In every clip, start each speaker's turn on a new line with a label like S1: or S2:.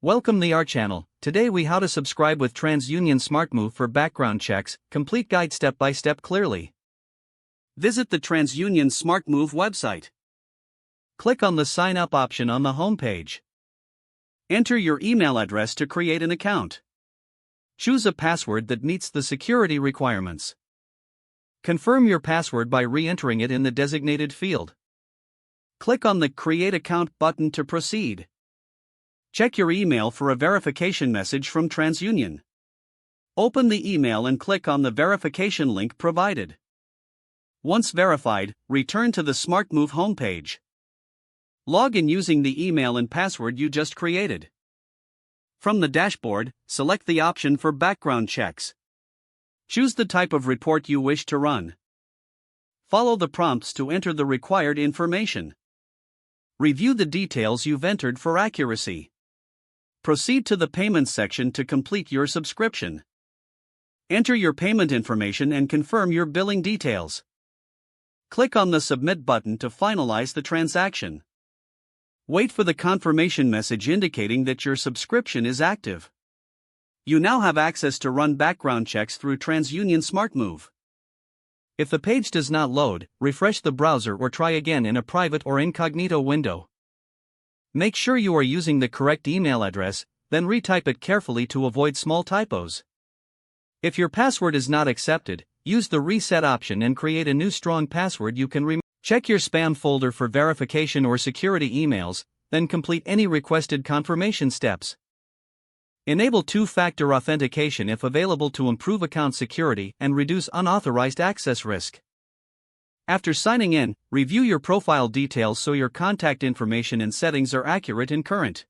S1: Welcome to our channel. Today we how to subscribe with TransUnion SmartMove for background checks, complete guide step by step clearly. Visit the TransUnion SmartMove website. Click on the sign up option on the home page. Enter your email address to create an account. Choose a password that meets the security requirements. Confirm your password by re-entering it in the designated field. Click on the Create Account button to proceed. Check your email for a verification message from TransUnion. Open the email and click on the verification link provided. Once verified, return to the SmartMove homepage. Log in using the email and password you just created. From the dashboard, select the option for background checks. Choose the type of report you wish to run. Follow the prompts to enter the required information. Review the details you've entered for accuracy. Proceed to the payments section to complete your subscription. Enter your payment information and confirm your billing details. Click on the Submit button to finalize the transaction. Wait for the confirmation message indicating that your subscription is active. You now have access to run background checks through TransUnion SmartMove. If the page does not load, refresh the browser or try again in a private or incognito window. Make sure you are using the correct email address, then retype it carefully to avoid small typos. If your password is not accepted, use the reset option and create a new strong password you can remember. Check your spam folder for verification or security emails, then complete any requested confirmation steps. Enable two-factor authentication if available to improve account security and reduce unauthorized access risk. After signing in, review your profile details so your contact information and settings are accurate and current.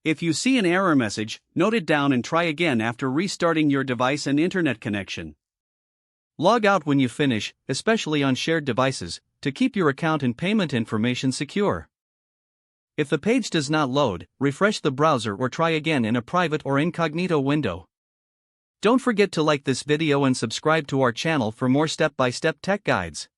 S1: If you see an error message, note it down and try again after restarting your device and internet connection. Log out when you finish, especially on shared devices, to keep your account and payment information secure. If the page does not load, refresh the browser or try again in a private or incognito window. Don't forget to like this video and subscribe to our channel for more step-by-step tech guides.